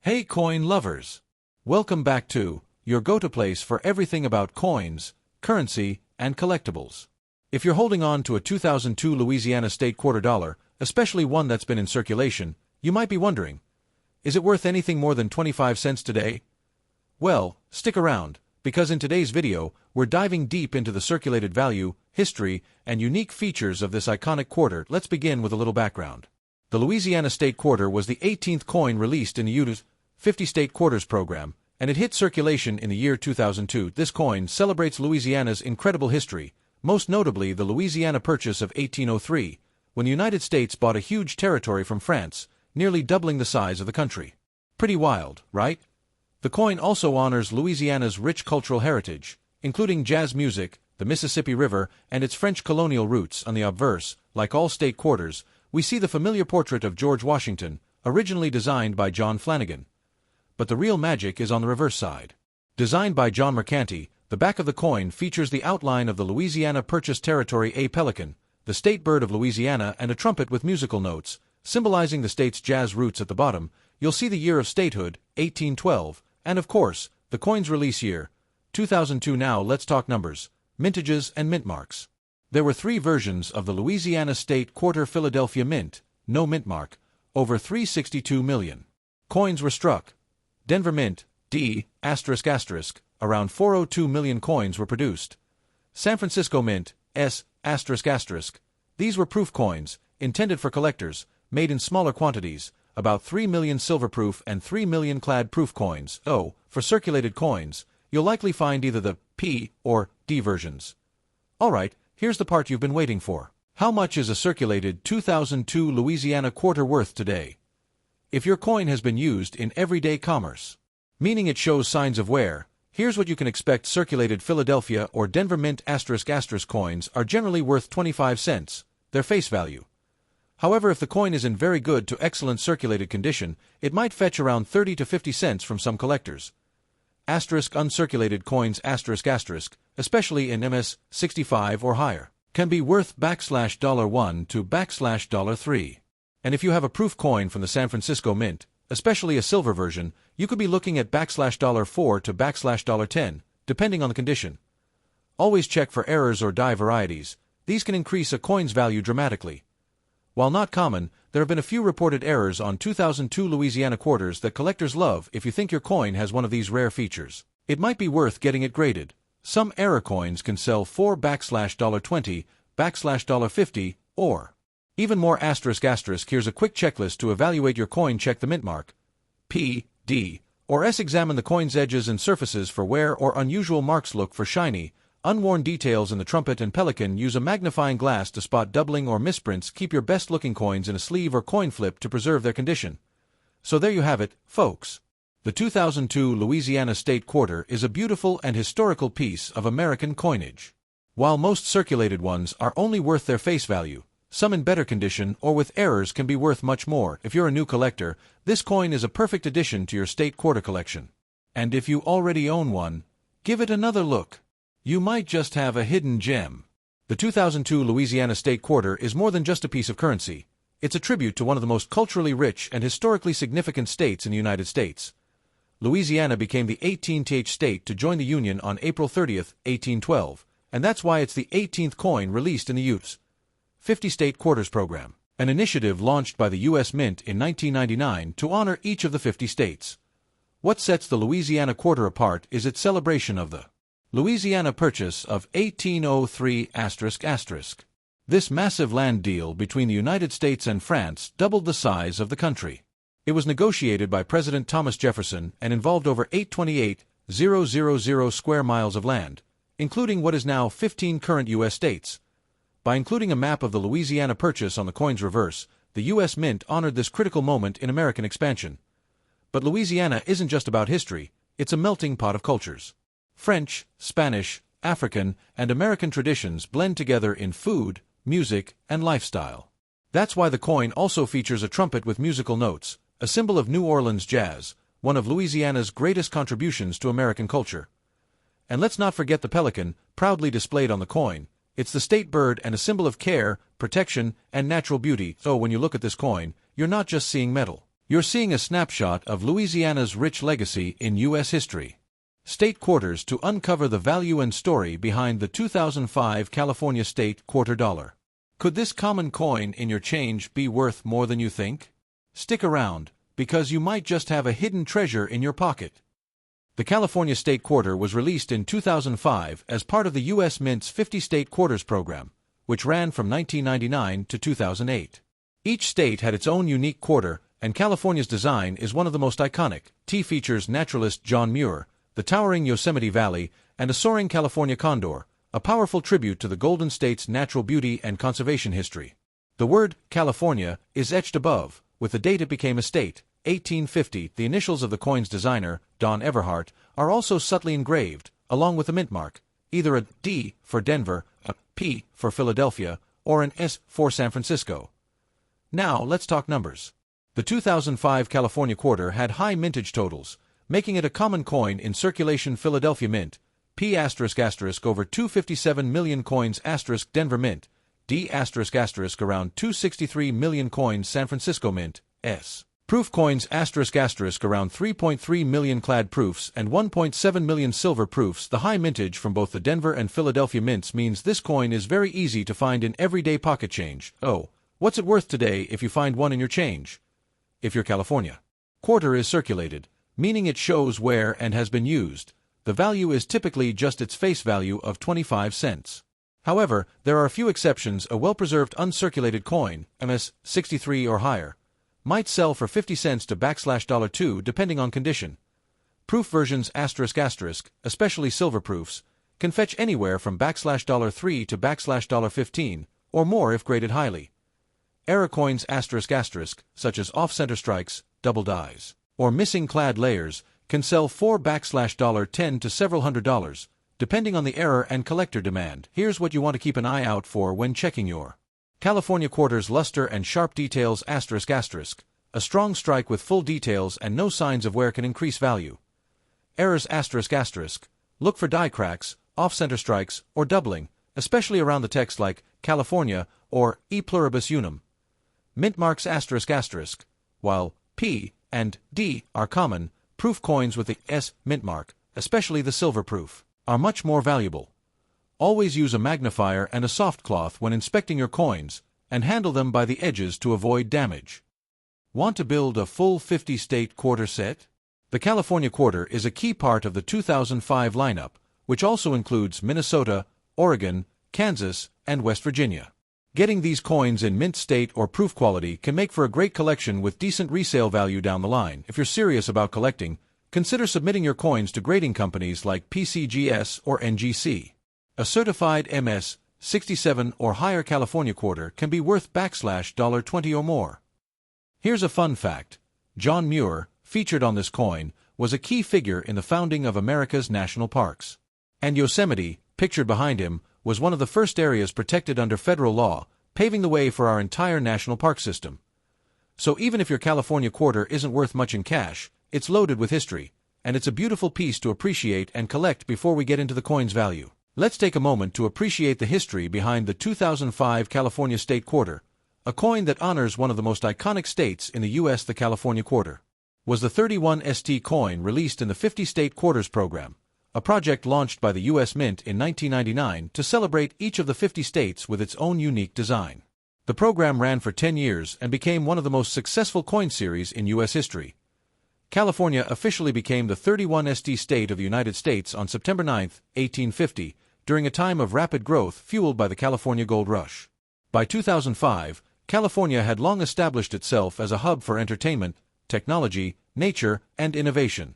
Hey coin lovers! Welcome back to your go-to place for everything about coins, currency, and collectibles. If you're holding on to a 2002 Louisiana State quarter dollar, especially one that's been in circulation, you might be wondering, is it worth anything more than 25 cents today? Well, stick around, because in today's video, we're diving deep into the circulated value, history, and unique features of this iconic quarter. Let's begin with a little background. The Louisiana State quarter was the 18th coin released in the U.S. 50 State Quarters program, and it hit circulation in the year 2002. This coin celebrates Louisiana's incredible history, most notably the Louisiana Purchase of 1803, when the United States bought a huge territory from France, nearly doubling the size of the country. Pretty wild, right? The coin also honors Louisiana's rich cultural heritage, including jazz music, the Mississippi River, and its French colonial roots. On the obverse, like all state quarters, we see the familiar portrait of George Washington, originally designed by John Flanagan. But the real magic is on the reverse side. Designed by John Mercanti, the back of the coin features the outline of the Louisiana Purchase territory, a pelican, the state bird of Louisiana, and a trumpet with musical notes, symbolizing the state's jazz roots. At the bottom, you'll see the year of statehood, 1812, and of course, the coin's release year, 2002. Now let's talk numbers, mintages, and mint marks. There were 3 versions of the Louisiana State Quarter. Philadelphia Mint, no mint mark, over 362 million. Coins were struck. Denver Mint, D***, around 402 million coins were produced. San Francisco Mint, S***, these were proof coins, intended for collectors, made in smaller quantities, about 3 million silver proof and 3 million clad proof coins. For circulated coins, you'll likely find either the P or D versions. Alright, here's the part you've been waiting for. How much is a circulated 2002 Louisiana quarter worth today? If your coin has been used in everyday commerce, meaning it shows signs of wear, here's what you can expect. Circulated Philadelphia or Denver Mint *** coins are generally worth 25 cents, their face value. However, if the coin is in very good to excellent circulated condition, it might fetch around 30 to 50 cents from some collectors. Uncirculated coins **, especially in MS 65 or higher, can be worth $1 to $3. And if you have a proof coin from the San Francisco Mint, especially a silver version, you could be looking at $4 to $10, depending on the condition. Always check for errors or die varieties. These can increase a coin's value dramatically. While not common, there have been a few reported errors on 2002 Louisiana quarters that collectors love. If you think your coin has one of these rare features, it might be worth getting it graded. Some error coins can sell for $20, $50, or even more. Here's a quick checklist to evaluate your coin. Check the mint mark, P, D, or S. Examine the coin's edges and surfaces for wear or unusual marks. Look for shiny, unworn details in the trumpet and pelican. Use a magnifying glass to spot doubling or misprints. Keep your best-looking coins in a sleeve or coin flip to preserve their condition. So there you have it, folks. The 2002 Louisiana State Quarter is a beautiful and historical piece of American coinage. While most circulated ones are only worth their face value, some in better condition or with errors can be worth much more. If you're a new collector, this coin is a perfect addition to your state quarter collection. And if you already own one, give it another look. You might just have a hidden gem. The 2002 Louisiana State Quarter is more than just a piece of currency. It's a tribute to one of the most culturally rich and historically significant states in the United States. Louisiana became the 18th state to join the Union on April 30, 1812, and that's why it's the 18th coin released in the U.S. 50 State Quarters program, an initiative launched by the U.S. Mint in 1999 to honor each of the 50 states. What sets the Louisiana quarter apart is its celebration of the Louisiana Purchase of 1803 ***. This massive land deal between the United States and France doubled the size of the country. It was negotiated by President Thomas Jefferson and involved over 828,000 square miles of land, including what is now 15 current U.S. states. By including a map of the Louisiana Purchase on the coin's reverse, the U.S. Mint honored this critical moment in American expansion. But Louisiana isn't just about history, it's a melting pot of cultures. French, Spanish, African, and American traditions blend together in food, music, and lifestyle. That's why the coin also features a trumpet with musical notes, a symbol of New Orleans jazz, one of Louisiana's greatest contributions to American culture. And let's not forget the pelican, proudly displayed on the coin. It's the state bird and a symbol of care, protection, and natural beauty. So when you look at this coin, you're not just seeing metal. You're seeing a snapshot of Louisiana's rich legacy in U.S. history. State quarters to uncover the value and story behind the 2005 California state quarter dollar. Could this common coin in your change be worth more than you think? Stick around, because you might just have a hidden treasure in your pocket. The California state quarter was released in 2005 as part of the U.S. Mint's 50 State Quarters program, which ran from 1999 to 2008. Each state had its own unique quarter, and California's design is one of the most iconic. T features naturalist John Muir, the towering Yosemite Valley, and a soaring California condor, a powerful tribute to the Golden State's natural beauty and conservation history. The word California is etched above, with the date it became a state, 1850. The initials of the coin's designer, Don Everhart, are also subtly engraved, along with a mint mark, either a D for Denver, a P for Philadelphia, or an S for San Francisco. Now let's talk numbers. The 2005 California quarter had high mintage totals, making it a common coin in circulation. Philadelphia Mint, P** over 257 million coins * Denver Mint, D** around 263 million coins. San Francisco Mint, S. Proof coins ** around 3.3 million clad proofs and 1.7 million silver proofs. The high mintage from both the Denver and Philadelphia mints means this coin is very easy to find in everyday pocket change. Oh, what's it worth today if you find one in your change? If your California quarter is circulated, meaning it shows where and has been used, the value is typically just its face value of 25 cents. However, there are a few exceptions. A well-preserved uncirculated coin, MS 63 or higher, might sell for 50 cents to $2 depending on condition. Proof versions **, especially silver proofs, can fetch anywhere from $3 to $15 or more if graded highly. Error coins **, such as off-center strikes, double dies, or missing clad layers, can sell for $10 to several $100s, depending on the error and collector demand. Here's what you want to keep an eye out for when checking your California quarter's luster and sharp details **, a strong strike with full details and no signs of wear can increase value. Errors **, look for die cracks, off-center strikes, or doubling, especially around the text like California or E pluribus unum. Mint marks **, while P and D are common, proof coins with the S mint mark, especially the silver proof, are much more valuable. Always use a magnifier and a soft cloth when inspecting your coins, and handle them by the edges to avoid damage. Want to build a full 50-state quarter set? The California quarter is a key part of the 2005 lineup, which also includes Minnesota, Oregon, Kansas, and West Virginia. Getting these coins in mint state or proof quality can make for a great collection with decent resale value down the line. If you're serious about collecting, consider submitting your coins to grading companies like PCGS or NGC. A certified MS 67 or higher California quarter can be worth $20 or more. Here's a fun fact. John Muir, featured on this coin, was a key figure in the founding of America's national parks. And Yosemite, pictured behind him, was one of the first areas protected under federal law, paving the way for our entire national park system. So even if your California quarter isn't worth much in cash, it's loaded with history, and it's a beautiful piece to appreciate and collect. Before we get into the coin's value, let's take a moment to appreciate the history behind the 2005 California state quarter, a coin that honors one of the most iconic states in the U.S. The California quarter was the 31ST coin released in the 50 State Quarters program, a project launched by the U.S. Mint in 1999 to celebrate each of the 50 states with its own unique design. The program ran for 10 years and became one of the most successful coin series in U.S. history. California officially became the 31st state of the United States on September 9, 1850, during a time of rapid growth fueled by the California Gold Rush. By 2005, California had long established itself as a hub for entertainment, technology, nature, and innovation.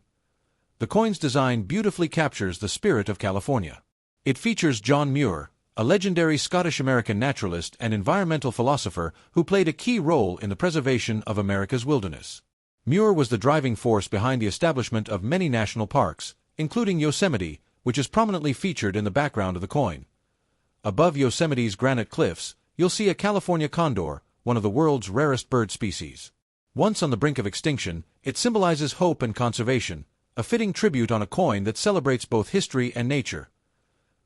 The coin's design beautifully captures the spirit of California. It features John Muir, a legendary Scottish-American naturalist and environmental philosopher who played a key role in the preservation of America's wilderness. Muir was the driving force behind the establishment of many national parks, including Yosemite, which is prominently featured in the background of the coin. Above Yosemite's granite cliffs, you'll see a California condor, one of the world's rarest bird species. Once on the brink of extinction, it symbolizes hope and conservation, a fitting tribute on a coin that celebrates both history and nature.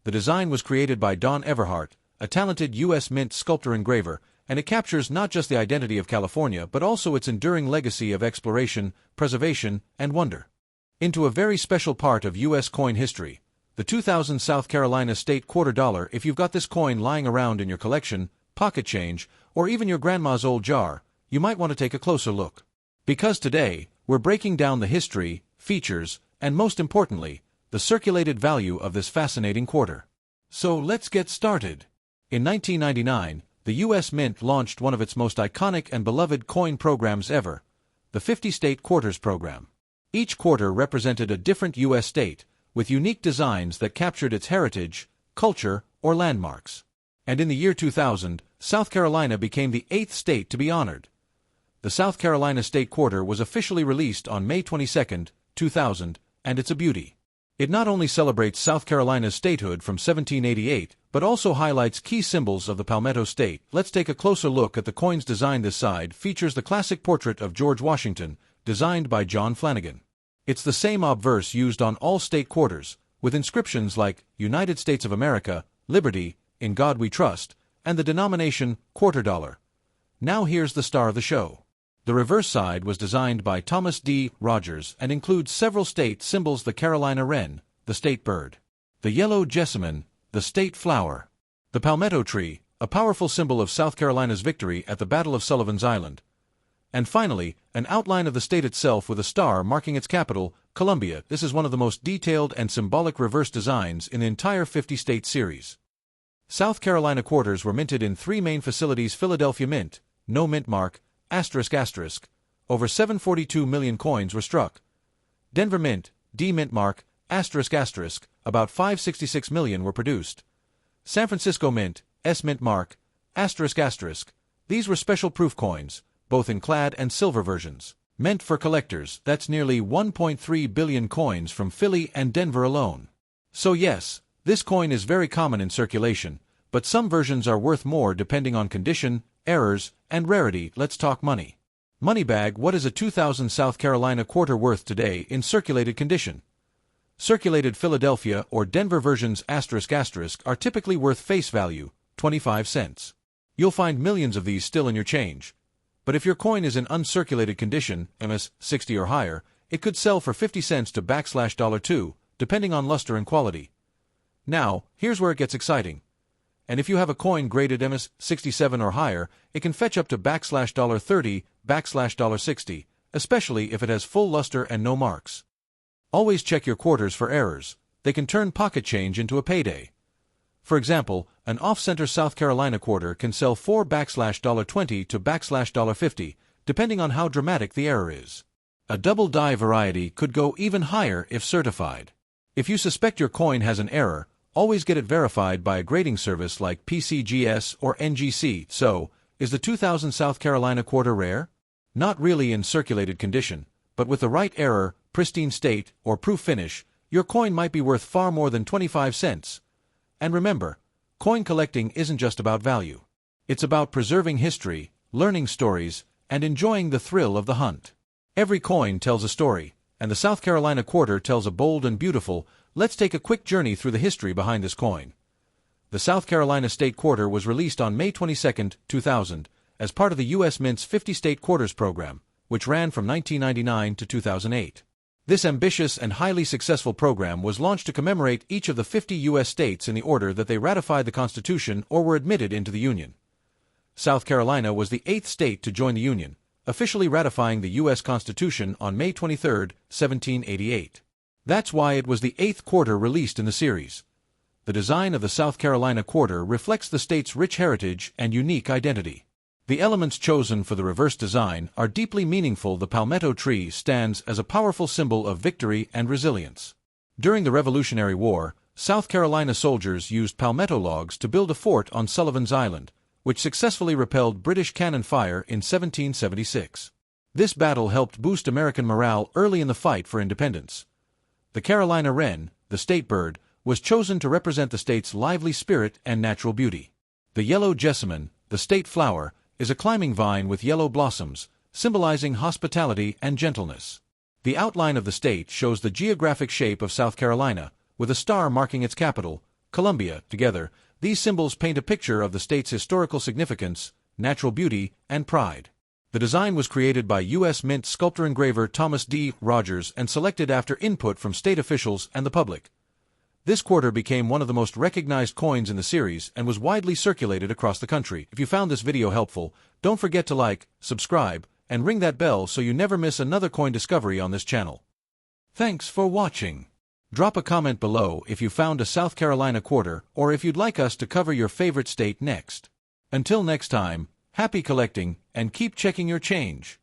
The design was created by Don Everhart, a talented U.S. Mint sculptor-engraver, and it captures not just the identity of California but also its enduring legacy of exploration, preservation, and wonder. Into a very special part of U.S. coin history, the 2000 South Carolina State Quarter Dollar. If you've got this coin lying around in your collection, pocket change, or even your grandma's old jar, you might want to take a closer look. Because today, we're breaking down the history, features, and most importantly, the circulated value of this fascinating quarter. So let's get started. In 1999, the U.S. Mint launched one of its most iconic and beloved coin programs ever, the 50-State Quarters program. Each quarter represented a different U.S. state, with unique designs that captured its heritage, culture, or landmarks. And in the year 2000, South Carolina became the 8th state to be honored. The South Carolina State Quarter was officially released on May 22, 2000, and it's a beauty. It not only celebrates South Carolina's statehood from 1788, but also highlights key symbols of the Palmetto State. Let's take a closer look at the coin's design. This side features the classic portrait of George Washington, designed by John Flanagan. It's the same obverse used on all state quarters, with inscriptions like United States of America, Liberty, In God We Trust, and the denomination quarter dollar. Now here's the star of the show. The reverse side was designed by Thomas D. Rogers and includes several state symbols: the Carolina wren, the state bird; the yellow jessamine, the state flower; the palmetto tree, a powerful symbol of South Carolina's victory at the Battle of Sullivan's Island; and finally, an outline of the state itself with a star marking its capital, Columbia. This is one of the most detailed and symbolic reverse designs in the entire 50-state series. South Carolina quarters were minted in 3 main facilities: Philadelphia Mint, no mint mark, ***, over 742 million coins were struck; Denver Mint, D mint mark, ***, about 566 million were produced; San Francisco Mint, S mint mark, ***. These were special proof coins, both in clad and silver versions, meant for collectors. That's nearly 1.3 billion coins from Philly and Denver alone. So yes, this coin is very common in circulation, but some versions are worth more depending on condition, errors, and rarity. Let's talk money. Moneybag: what is a 2000 South Carolina quarter worth today in circulated condition? Circulated Philadelphia or Denver versions *** are typically worth face value, 25 cents. You'll find millions of these still in your change. But if your coin is in uncirculated condition, MS 60 or higher, it could sell for 50 cents to $2, depending on luster and quality. Now, here's where it gets exciting. And if you have a coin graded MS 67 or higher, it can fetch up to $30, $60, especially if it has full luster and no marks. Always check your quarters for errors. They can turn pocket change into a payday. For example, an off-center South Carolina quarter can sell for $20 to $50, depending on how dramatic the error is. A double die variety could go even higher if certified. If you suspect your coin has an error, always get it verified by a grading service like PCGS or NGC. So, is the 2000 South Carolina quarter rare? Not really in circulated condition, but with the right error, pristine state, or proof finish, your coin might be worth far more than 25 cents. And remember, coin collecting isn't just about value. It's about preserving history, learning stories, and enjoying the thrill of the hunt. Every coin tells a story, and the South Carolina quarter tells a bold and beautiful. Let's take a quick journey through the history behind this coin. The South Carolina State Quarter was released on May 22, 2000, as part of the U.S. Mint's 50-State Quarters program, which ran from 1999 to 2008. This ambitious and highly successful program was launched to commemorate each of the 50 U.S. states in the order that they ratified the Constitution or were admitted into the Union. South Carolina was the 8th state to join the Union, officially ratifying the U.S. Constitution on May 23, 1788. That's why it was the 8th quarter released in the series. The design of the South Carolina quarter reflects the state's rich heritage and unique identity. The elements chosen for the reverse design are deeply meaningful. The palmetto tree stands as a powerful symbol of victory and resilience. During the Revolutionary War, South Carolina soldiers used palmetto logs to build a fort on Sullivan's Island, which successfully repelled British cannon fire in 1776. This battle helped boost American morale early in the fight for independence. The Carolina wren, the state bird, was chosen to represent the state's lively spirit and natural beauty. The yellow jessamine, the state flower, is a climbing vine with yellow blossoms, symbolizing hospitality and gentleness. The outline of the state shows the geographic shape of South Carolina, with a star marking its capital, Columbia. Together, these symbols paint a picture of the state's historical significance, natural beauty, and pride. The design was created by U.S. Mint sculptor engraver Thomas D. Rogers and selected after input from state officials and the public. This quarter became one of the most recognized coins in the series and was widely circulated across the country. If you found this video helpful, don't forget to like, subscribe, and ring that bell so you never miss another coin discovery on this channel. Thanks for watching. Drop a comment below if you found a South Carolina quarter or if you'd like us to cover your favorite state next. Until next time, happy collecting and keep checking your change.